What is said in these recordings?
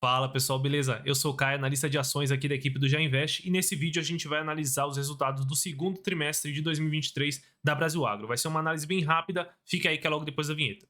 Fala pessoal, beleza? Eu sou o Caio, analista de ações aqui da equipe do Já Invest, e nesse vídeo a gente vai analisar os resultados do segundo trimestre de 2023 da Brasil Agro. Vai ser uma análise bem rápida, fica aí que é logo depois da vinheta.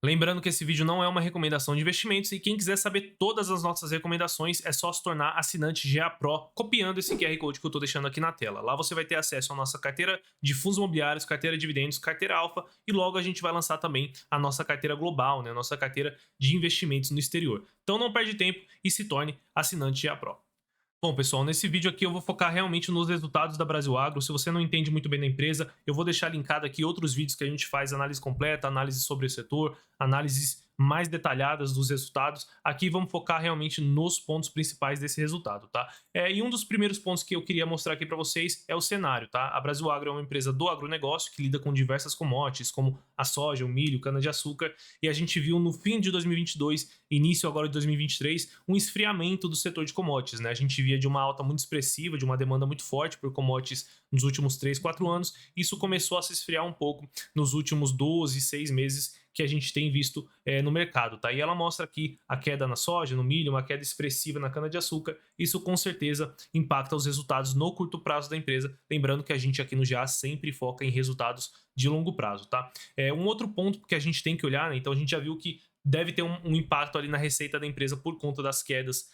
Lembrando que esse vídeo não é uma recomendação de investimentos e quem quiser saber todas as nossas recomendações é só se tornar assinante GA Pro copiando esse QR Code que eu estou deixando aqui na tela. Lá você vai ter acesso à nossa carteira de fundos imobiliários, carteira de dividendos, carteira alfa e logo a gente vai lançar também a nossa carteira global, né? A nossa carteira de investimentos no exterior. Então não perde tempo e se torne assinante GA Pro. Bom, pessoal, nesse vídeo aqui eu vou focar realmente nos resultados da Brasil Agro. Se você não entende muito bem da empresa, eu vou deixar linkado aqui outros vídeos que a gente faz análise completa, análise sobre o setor, análises mais detalhadas dos resultados. Aqui vamos focar realmente nos pontos principais desse resultado, tá? E um dos primeiros pontos que eu queria mostrar aqui para vocês é o cenário, tá? A Brasil Agro é uma empresa do agronegócio que lida com diversas commodities, como a soja, o milho, cana-de-açúcar, e a gente viu no fim de 2022, início agora de 2023, um esfriamento do setor de commodities, né? A gente via de uma alta muito expressiva, de uma demanda muito forte por commodities nos últimos 3, 4 anos. Isso começou a se esfriar um pouco nos últimos 12, 6 meses que a gente tem visto no mercado, tá? E ela mostra aqui a queda na soja, no milho, uma queda expressiva na cana-de-açúcar. Isso com certeza impacta os resultados no curto prazo da empresa. Lembrando que a gente aqui no GA sempre foca em resultados de longo prazo, tá? Um outro ponto que a gente tem que olhar, né? Então a gente já viu que deve ter um impacto ali na receita da empresa por conta das quedas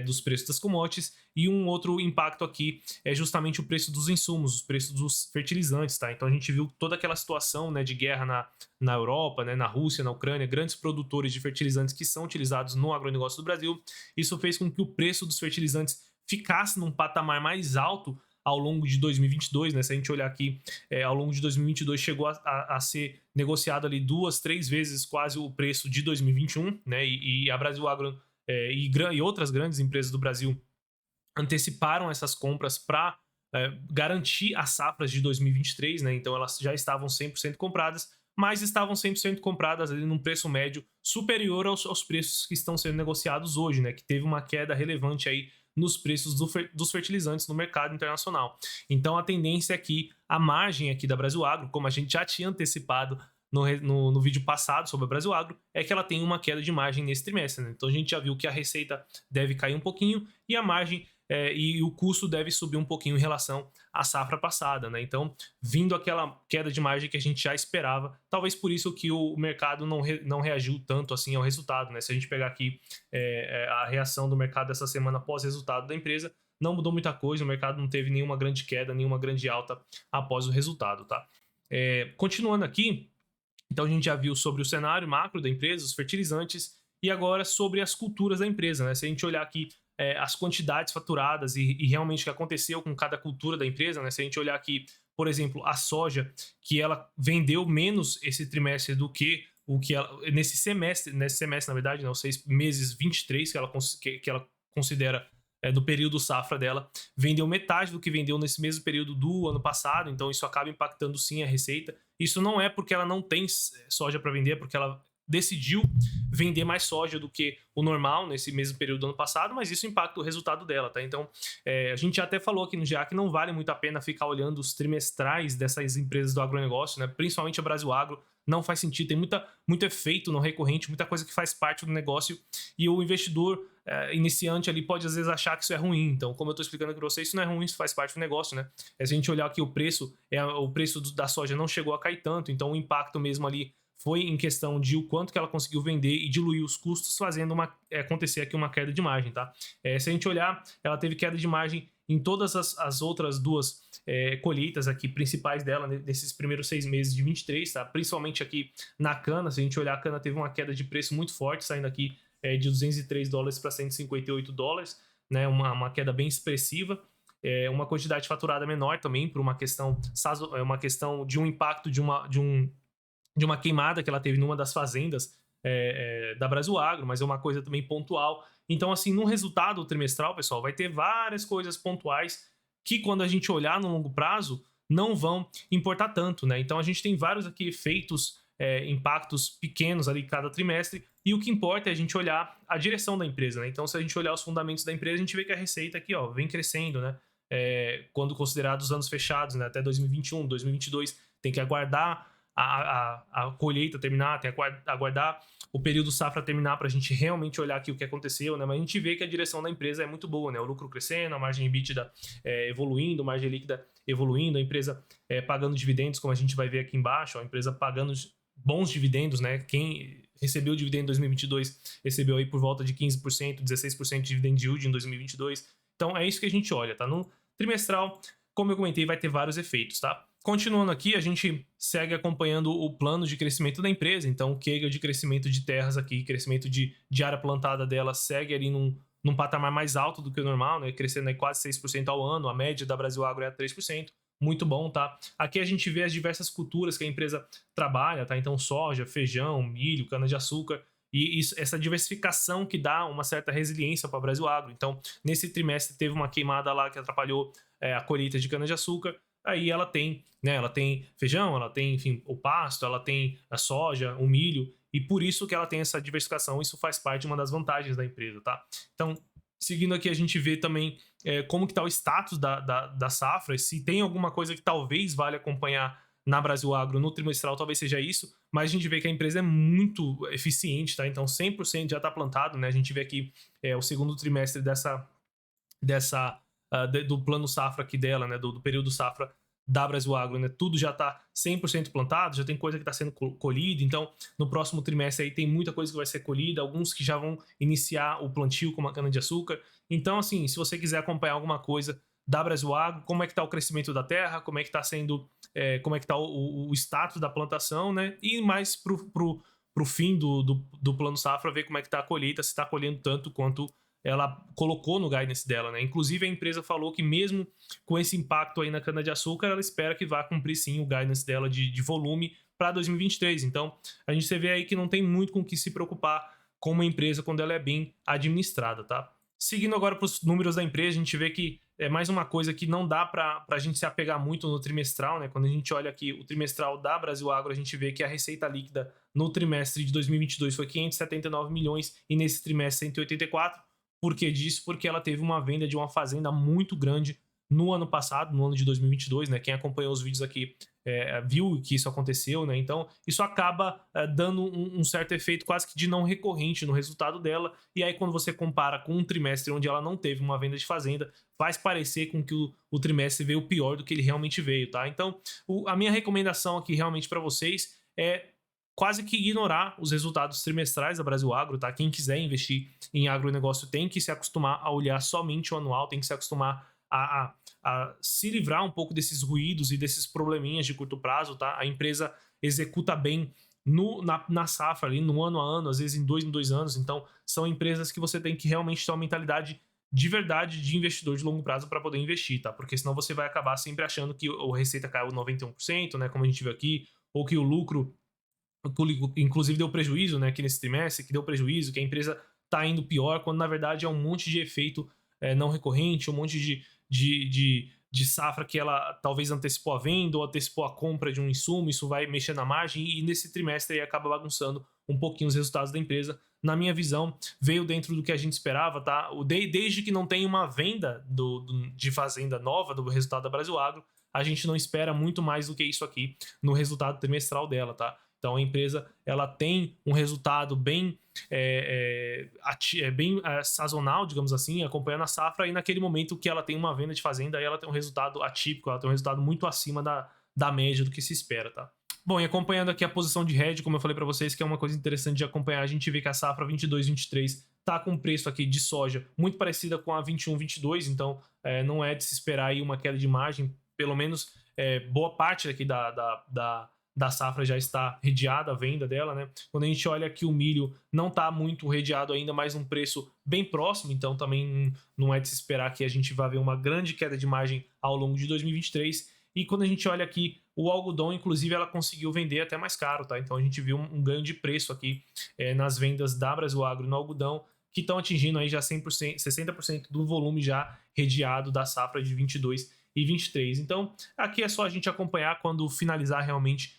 dos preços das commodities, e um outro impacto aqui é justamente o preço dos insumos, os preços dos fertilizantes, tá? Então a gente viu toda aquela situação, né, de guerra na Europa, né, na Rússia, na Ucrânia, grandes produtores de fertilizantes que são utilizados no agronegócio do Brasil. Isso fez com que o preço dos fertilizantes ficasse num patamar mais alto ao longo de 2022, né? Se a gente olhar aqui, ao longo de 2022 chegou a ser negociado ali 2, 3 vezes quase o preço de 2021, né? E a Brasil Agro e outras grandes empresas do Brasil anteciparam essas compras para garantir as safras de 2023, né? Então elas já estavam 100% compradas, mas estavam 100% compradas ali num preço médio superior aos preços que estão sendo negociados hoje, né? Que teve uma queda relevante aí nos preços dos fertilizantes no mercado internacional. Então a tendência é que a margem aqui da Brasil Agro, como a gente já tinha antecipado no vídeo passado sobre a Brasil Agro, é que ela tem uma queda de margem nesse trimestre, né? Então a gente já viu que a receita deve cair um pouquinho e a margem e o custo deve subir um pouquinho em relação à safra passada, né? Então, vindo aquela queda de margem que a gente já esperava, talvez por isso que o mercado não reagiu tanto assim ao resultado, né? Se a gente pegar aqui a reação do mercado dessa semana após o resultado da empresa, não mudou muita coisa, o mercado não teve nenhuma grande queda, nenhuma grande alta após o resultado, tá? Continuando aqui, então a gente já viu sobre o cenário macro da empresa, os fertilizantes, e agora sobre as culturas da empresa, né? Se a gente olhar aqui as quantidades faturadas e realmente o que aconteceu com cada cultura da empresa, né? Se a gente olhar aqui, por exemplo, a soja, que ela vendeu menos esse trimestre do que o que ela, nesse semestre, na verdade, né, os 6 meses 23 que ela considera do período safra dela, vendeu metade do que vendeu nesse mesmo período do ano passado, então isso acaba impactando sim a receita. Isso não é porque ela não tem soja para vender, é porque ela decidiu vender mais soja do que o normal nesse mesmo período do ano passado, mas isso impacta o resultado dela, tá? Então, a gente até falou aqui no GA que não vale muito a pena ficar olhando os trimestrais dessas empresas do agronegócio, né? Principalmente a Brasil Agro, não faz sentido, tem muito efeito no recorrente, muita coisa que faz parte do negócio, e o investidor iniciante ali pode às vezes achar que isso é ruim. Então, como eu estou explicando aqui para vocês, isso não é ruim, isso faz parte do negócio, né? Se a gente olhar aqui o preço da soja não chegou a cair tanto, então o impacto mesmo ali foi em questão de o quanto que ela conseguiu vender e diluir os custos, fazendo acontecer aqui uma queda de margem, tá? Se a gente olhar, ela teve queda de margem em todas as outras duas colheitas aqui principais dela, nesses primeiros 6 meses de 23, tá? Principalmente aqui na cana, se a gente olhar, a cana teve uma queda de preço muito forte, saindo aqui de 203 dólares para 158 dólares, né? Uma queda bem expressiva. Uma quantidade faturada menor também, por uma questão de um impacto de uma queimada que ela teve numa das fazendas da Brasil Agro, mas é uma coisa também pontual. Então, assim, no resultado trimestral, pessoal, vai ter várias coisas pontuais que, quando a gente olhar no longo prazo, não vão importar tanto, né? Então, a gente tem vários aqui efeitos, impactos pequenos ali cada trimestre, e o que importa é a gente olhar a direção da empresa, né? Então, se a gente olhar os fundamentos da empresa, a gente vê que a receita aqui, ó, vem crescendo, né? Quando considerados os anos fechados, né? Até 2021, 2022, tem que aguardar a colheita terminar, até aguardar o período safra terminar para a gente realmente olhar aqui o que aconteceu, né? Mas a gente vê que a direção da empresa é muito boa, né? O lucro crescendo, a margem EBITDA evoluindo, a margem líquida evoluindo, a empresa pagando dividendos, como a gente vai ver aqui embaixo, a empresa pagando bons dividendos, né? Quem recebeu o dividendo em 2022 recebeu aí por volta de 15%, 16% de dividend yield em 2022. Então é isso que a gente olha, tá? No trimestral, como eu comentei, vai ter vários efeitos, tá? Continuando aqui, a gente segue acompanhando o plano de crescimento da empresa. Então, o CAGR de crescimento de terras aqui, crescimento de área plantada dela segue ali num patamar mais alto do que o normal, né? Crescendo aí quase 6% ao ano. A média da Brasil Agro é 3%. Muito bom, tá? Aqui a gente vê as diversas culturas que a empresa trabalha, tá? Então, soja, feijão, milho, cana-de-açúcar. E essa diversificação que dá uma certa resiliência para o Brasil Agro. Então, nesse trimestre teve uma queimada lá que atrapalhou a colheita de cana-de-açúcar. Aí ela tem, né? Ela tem feijão, ela tem, enfim, o pasto, ela tem a soja, o milho, e por isso que ela tem essa diversificação. Isso faz parte de uma das vantagens da empresa, tá? Então, seguindo aqui, a gente vê também como que está o status da safra, se tem alguma coisa que talvez valha acompanhar na Brasil Agro no trimestral, talvez seja isso, mas a gente vê que a empresa é muito eficiente, tá? Então 100% já está plantado, né? A gente vê aqui o segundo trimestre do plano safra aqui dela, né? Do período safra da Brasil Agro, né? Tudo já está 100% plantado, já tem coisa que está sendo colhida, então no próximo trimestre aí tem muita coisa que vai ser colhida, alguns que já vão iniciar o plantio como a cana-de-açúcar. Então, assim, se você quiser acompanhar alguma coisa da Brasil Agro, como é que está o crescimento da terra, como é que está sendo, como é que está o status da plantação, né? E mais pro fim do plano safra, ver como é que está a colheita, se está colhendo tanto quanto ela colocou no guidance dela, né? Inclusive a empresa falou que mesmo com esse impacto aí na cana-de-açúcar, ela espera que vá cumprir sim o guidance dela de volume para 2023. Então, a gente vê aí que não tem muito com o que se preocupar com uma empresa quando ela é bem administrada, tá? Seguindo agora para os números da empresa, a gente vê que é mais uma coisa que não dá para a gente se apegar muito no trimestral, né? Quando a gente olha aqui o trimestral da Brasil Agro, a gente vê que a receita líquida no trimestre de 2022 foi 579 milhões e nesse trimestre 184. Por que disso? Porque ela teve uma venda de uma fazenda muito grande no ano passado, no ano de 2022, né? Quem acompanhou os vídeos aqui viu que isso aconteceu, né? Então, isso acaba dando um certo efeito quase que de não recorrente no resultado dela. E aí, quando você compara com um trimestre onde ela não teve uma venda de fazenda, faz parecer com que o trimestre veio pior do que ele realmente veio, tá? Então, a minha recomendação aqui realmente para vocês é quase que ignorar os resultados trimestrais da Brasil Agro, tá? Quem quiser investir em agronegócio tem que se acostumar a olhar somente o anual, tem que se acostumar a se livrar um pouco desses ruídos e desses probleminhas de curto prazo, tá? A empresa executa bem na safra ali, no ano a ano, às vezes em dois anos. Então, são empresas que você tem que realmente ter uma mentalidade de verdade de investidor de longo prazo para poder investir, tá? Porque senão você vai acabar sempre achando que a receita caiu 91%, né? Como a gente viu aqui, ou que o lucro inclusive deu prejuízo, né, aqui nesse trimestre, que deu prejuízo, que a empresa está indo pior, quando na verdade é um monte de efeito não recorrente, um monte de safra que ela talvez antecipou a venda ou antecipou a compra de um insumo, isso vai mexer na margem e nesse trimestre aí acaba bagunçando um pouquinho os resultados da empresa. Na minha visão, veio dentro do que a gente esperava, tá? Desde que não tenha uma venda de fazenda nova do resultado da Brasil Agro, a gente não espera muito mais do que isso aqui no resultado trimestral dela, tá? Então a empresa ela tem um resultado bem sazonal, digamos assim, acompanhando a safra, e naquele momento que ela tem uma venda de fazenda, aí ela tem um resultado atípico, ela tem um resultado muito acima da média do que se espera, tá? Bom, e acompanhando aqui a posição de hedge, como eu falei para vocês, que é uma coisa interessante de acompanhar, a gente vê que a safra 22-23 tá com um preço aqui de soja muito parecida com a 21-22, então não é de se esperar aí uma queda de margem, pelo menos boa parte aqui da safra já está redeada, a venda dela, né? Quando a gente olha aqui o milho não está muito redeado ainda, mas um preço bem próximo, então também não é de se esperar que a gente vá ver uma grande queda de margem ao longo de 2023. E quando a gente olha aqui o algodão, inclusive, ela conseguiu vender até mais caro, tá? Então a gente viu um ganho de preço aqui nas vendas da Brasil Agro no algodão, que estão atingindo aí já 100%, 60% do volume já redeado da safra de 22 e 23. Então aqui é só a gente acompanhar quando finalizar realmente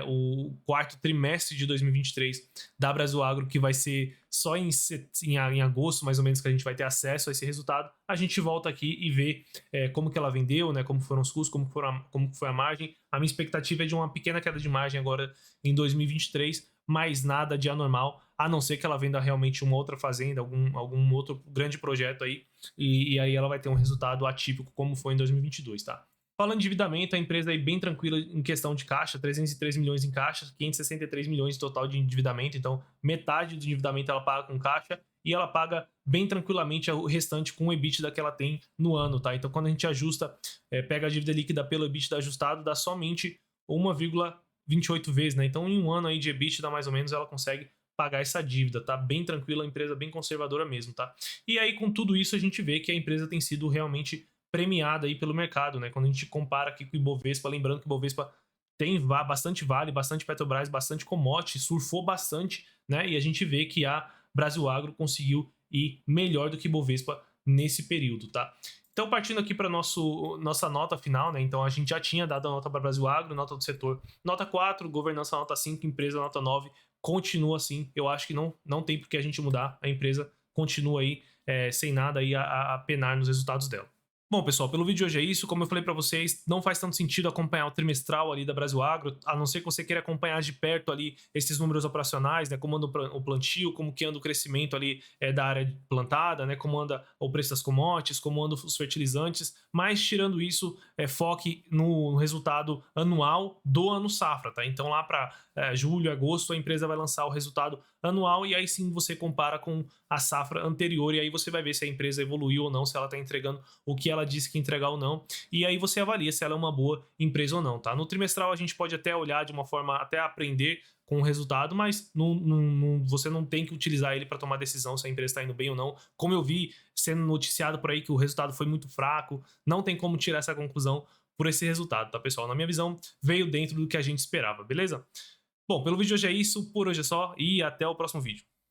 o quarto trimestre de 2023 da Brasilagro, que vai ser só em agosto, mais ou menos, que a gente vai ter acesso a esse resultado. A gente volta aqui e vê como que ela vendeu, né, como foram os custos, como foi a margem. A minha expectativa é de uma pequena queda de margem agora em 2023, mas nada de anormal, a não ser que ela venda realmente uma outra fazenda, algum outro grande projeto aí, e aí ela vai ter um resultado atípico como foi em 2022, tá? Falando de endividamento, a empresa aí bem tranquila em questão de caixa, 303 milhões em caixa, 563 milhões total de endividamento, então metade do endividamento ela paga com caixa e ela paga bem tranquilamente o restante com o EBITDA que ela tem no ano, tá? Então quando a gente ajusta, pega a dívida líquida pelo EBITDA ajustado, dá somente 1,28 vezes, né? Então em um ano aí de EBITDA mais ou menos ela consegue pagar essa dívida, tá? Bem tranquila, a empresa bem conservadora mesmo, tá? E aí com tudo isso a gente vê que a empresa tem sido realmente premiada aí pelo mercado, né? Quando a gente compara aqui com o Ibovespa, lembrando que o Ibovespa tem bastante Vale, bastante Petrobras, bastante commodity, surfou bastante, né? E a gente vê que a Brasilagro conseguiu ir melhor do que o Ibovespa nesse período, tá? Então, partindo aqui para nossa nota final, né? Então, a gente já tinha dado a nota para Brasilagro, nota do setor nota 4, governança nota 5, empresa nota 9, continua assim. Eu acho que não tem por que a gente mudar, a empresa continua aí sem nada aí a penar nos resultados dela. Bom, pessoal, pelo vídeo de hoje é isso. Como eu falei para vocês, não faz tanto sentido acompanhar o trimestral ali da Brasilagro, a não ser que você queira acompanhar de perto ali esses números operacionais, né? Como anda o plantio, como que anda o crescimento ali da área plantada, né? Como anda o preço das commodities, como andam os fertilizantes. Mas, tirando isso, foque no resultado anual do ano safra, tá? Então, lá para julho, agosto, a empresa vai lançar o resultado anual e aí sim você compara com a safra anterior e aí você vai ver se a empresa evoluiu ou não, se ela está entregando o que ela disse que entregar ou não, e aí você avalia se ela é uma boa empresa ou não, tá? No trimestral a gente pode até olhar de uma forma, até aprender com o resultado, mas você não tem que utilizar ele para tomar decisão se a empresa está indo bem ou não. Como eu vi sendo noticiado por aí que o resultado foi muito fraco, não tem como tirar essa conclusão por esse resultado, tá, pessoal? Na minha visão, veio dentro do que a gente esperava, beleza? Bom, pelo vídeo de hoje é isso, por hoje é só e até o próximo vídeo.